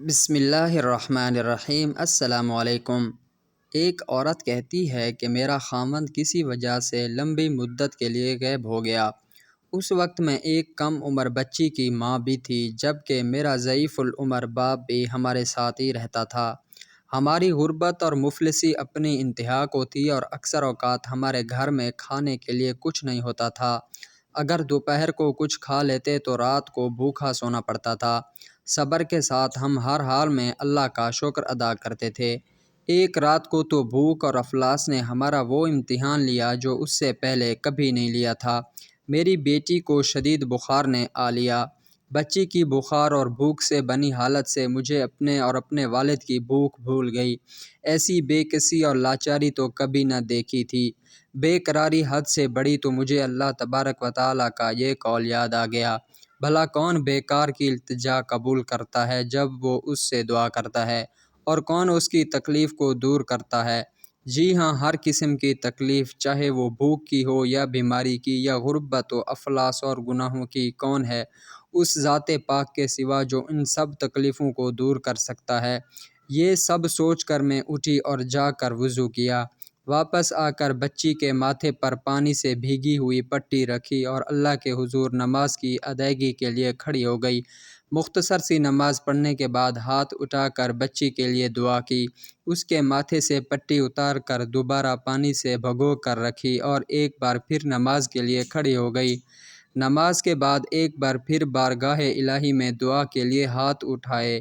بسم اللہ الرحمن الرحیم۔ السلام علیکم۔ ایک عورت کہتی ہے کہ میرا خاوند کسی وجہ سے لمبی مدت کے لیے غائب ہو گیا۔ اس وقت میں ایک کم عمر بچی کی ماں بھی تھی، جبکہ میرا ضعیف العمر باپ بھی ہمارے ساتھ ہی رہتا تھا۔ ہماری غربت اور مفلسی اپنی انتہا کو تھی اور اکثر اوقات ہمارے گھر میں کھانے کے لیے کچھ نہیں ہوتا تھا۔ اگر دوپہر کو کچھ کھا لیتے تو رات کو بھوکا سونا پڑتا تھا۔ صبر کے ساتھ ہم ہر حال میں اللہ کا شکر ادا کرتے تھے۔ ایک رات کو تو بھوک اور افلاس نے ہمارا وہ امتحان لیا جو اس سے پہلے کبھی نہیں لیا تھا۔ میری بیٹی کو شدید بخار نے آ لیا۔ بچی کی بخار اور بھوک سے بنی حالت سے مجھے اپنے والد کی بھوک بھول گئی۔ ایسی بے کسی اور لاچاری تو کبھی نہ دیکھی تھی۔ بے قراری حد سے بڑھی تو مجھے اللہ تبارک و تعالیٰ کا یہ قول یاد آ گیا، بھلا کون بیکار کی التجا قبول کرتا ہے جب وہ اس سے دعا کرتا ہے، اور کون اس کی تکلیف کو دور کرتا ہے۔ جی ہاں، ہر قسم کی تکلیف، چاہے وہ بھوک کی ہو یا بیماری کی یا غربت و افلاس اور گناہوں کی، کون ہے اس ذات پاک کے سوا جو ان سب تکلیفوں کو دور کر سکتا ہے۔ یہ سب سوچ کر میں اٹھی اور جا کر وضو کیا۔ واپس آ کر بچی کے ماتھے پر پانی سے بھیگی ہوئی پٹی رکھی اور اللہ کے حضور نماز کی ادائیگی کے لیے کھڑی ہو گئی۔ مختصر سی نماز پڑھنے کے بعد ہاتھ اٹھا کر بچی کے لیے دعا کی، اس کے ماتھے سے پٹی اتار کر دوبارہ پانی سے بھگو کر رکھی اور ایک بار پھر نماز کے لیے کھڑی ہو گئی۔ نماز کے بعد ایک بار پھر بارگاہ الہی میں دعا کے لیے ہاتھ اٹھائے،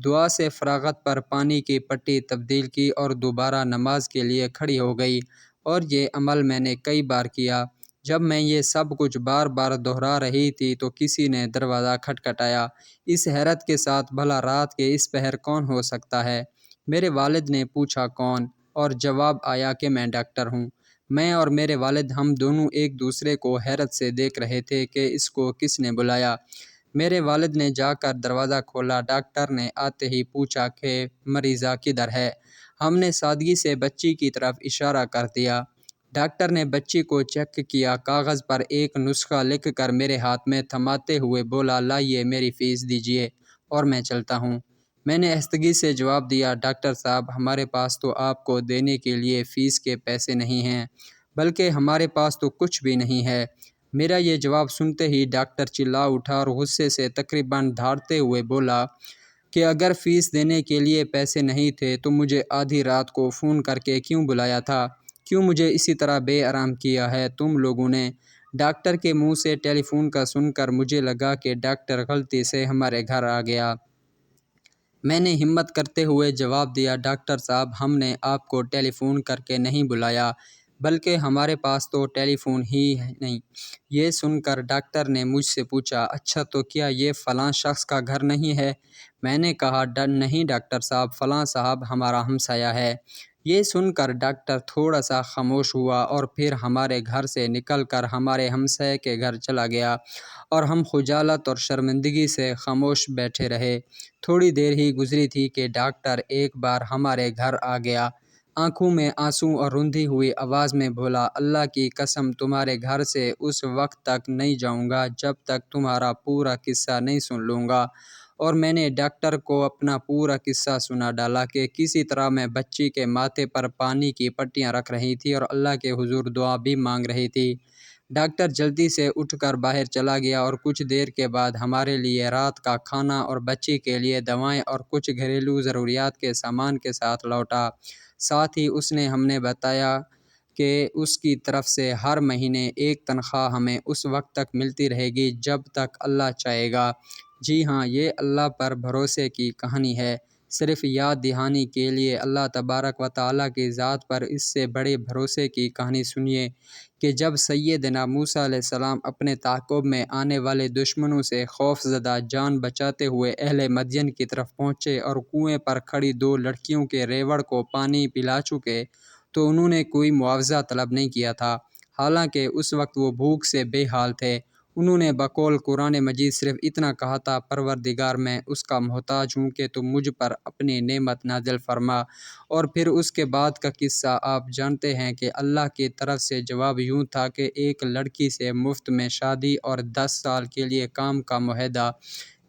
دعا سے فراغت پر پانی کی پٹی تبدیل کی اور دوبارہ نماز کے لیے کھڑی ہو گئی، اور یہ عمل میں نے کئی بار کیا۔ جب میں یہ سب کچھ بار بار دہرا رہی تھی تو کسی نے دروازہ کھٹکھٹایا۔ اس حیرت کے ساتھ، بھلا رات کے اس پہر کون ہو سکتا ہے؟ میرے والد نے پوچھا کون؟ اور جواب آیا کہ میں ڈاکٹر ہوں۔ میں اور میرے والد ہم دونوں ایک دوسرے کو حیرت سے دیکھ رہے تھے کہ اس کو کس نے بلایا۔ میرے والد نے جا کر دروازہ کھولا۔ ڈاکٹر نے آتے ہی پوچھا کہ مریضہ کدھر ہے؟ ہم نے سادگی سے بچی کی طرف اشارہ کر دیا۔ ڈاکٹر نے بچی کو چیک کیا، کاغذ پر ایک نسخہ لکھ کر میرے ہاتھ میں تھماتے ہوئے بولا، لائیے میری فیس دیجیے اور میں چلتا ہوں۔ میں نے آہستگی سے جواب دیا، ڈاکٹر صاحب، ہمارے پاس تو آپ کو دینے کے لیے فیس کے پیسے نہیں ہیں، بلکہ ہمارے پاس تو کچھ بھی نہیں ہے۔ میرا یہ جواب سنتے ہی ڈاکٹر چلا اٹھا اور غصے سے تقریباً دھاڑتے ہوئے بولا کہ اگر فیس دینے کے لیے پیسے نہیں تھے تو مجھے آدھی رات کو فون کر کے کیوں بلایا تھا؟ کیوں مجھے اسی طرح بے آرام کیا ہے تم لوگوں نے؟ ڈاکٹر کے منہ سے ٹیلی فون کا سن کر مجھے لگا کہ ڈاکٹر غلطی سے ہمارے گھر آ گیا۔ میں نے ہمت کرتے ہوئے جواب دیا، ڈاکٹر صاحب، ہم نے آپ کو ٹیلی فون کر کے نہیں بلایا، بلکہ ہمارے پاس تو ٹیلی فون ہی نہیں۔ یہ سن کر ڈاکٹر نے مجھ سے پوچھا، اچھا تو کیا یہ فلاں شخص کا گھر نہیں ہے؟ میں نے کہا، نہیں ڈاکٹر صاحب، فلاں صاحب ہمارا ہمسایہ ہے۔ یہ سن کر ڈاکٹر تھوڑا سا خاموش ہوا اور پھر ہمارے گھر سے نکل کر ہمارے ہمسائے کے گھر چلا گیا، اور ہم خجالت اور شرمندگی سے خاموش بیٹھے رہے۔ تھوڑی دیر ہی گزری تھی کہ ڈاکٹر ایک بار ہمارے گھر آ گیا، آنکھوں میں آنسو اور روندھی ہوئی آواز میں بولا، اللہ کی قسم تمہارے گھر سے اس وقت تک نہیں جاؤں گا جب تک تمہارا پورا قصہ نہیں سن لوں گا۔ اور میں نے ڈاکٹر کو اپنا پورا قصہ سنا ڈالا کہ کسی طرح میں بچی کے ماتھے پر پانی کی پٹیاں رکھ رہی تھی اور اللہ کے حضور دعا بھی مانگ رہی تھی۔ ڈاکٹر جلدی سے اٹھ کر باہر چلا گیا اور کچھ دیر کے بعد ہمارے لیے رات کا کھانا اور بچی کے لیے دوائیں اور کچھ گھریلو ضروریات کے سامان کے ساتھ لوٹا۔ ساتھ ہی اس نے ہمیں بتایا کہ اس کی طرف سے ہر مہینے ایک تنخواہ ہمیں اس وقت تک ملتی رہے گی جب تک اللہ چاہے گا۔ جی ہاں، یہ اللہ پر بھروسے کی کہانی ہے۔ صرف یاد دہانی کے لیے اللہ تبارک و تعالیٰ کی ذات پر اس سے بڑے بھروسے کی کہانی سنیے کہ جب سیدنا موسیٰ علیہ السلام اپنے تعاقب میں آنے والے دشمنوں سے خوف زدہ جان بچاتے ہوئے اہل مدین کی طرف پہنچے اور کنویں پر کھڑی دو لڑکیوں کے ریوڑ کو پانی پلا چکے تو انہوں نے کوئی معاوضہ طلب نہیں کیا تھا، حالانکہ اس وقت وہ بھوک سے بے حال تھے۔ انہوں نے بقول قرآن مجید صرف اتنا کہا تھا، پروردگار میں اس کا محتاج ہوں کہ تم مجھ پر اپنی نعمت نازل فرما۔ اور پھر اس کے بعد کا قصہ آپ جانتے ہیں کہ اللہ کی طرف سے جواب یوں تھا کہ ایک لڑکی سے مفت میں شادی اور 10 سال کے لیے کام کا معاہدہ۔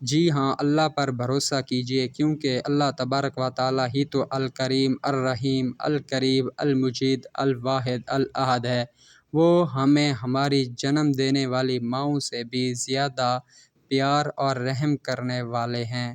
جی ہاں، اللہ پر بھروسہ کیجیے، کیونکہ اللہ تبارک و تعالیٰ ہی تو الکریم، الرحیم، القریب، المجید، الواحد، الاحد ہے۔ وہ ہمیں ہماری جنم دینے والی ماؤں سے بھی زیادہ پیار اور رحم کرنے والے ہیں۔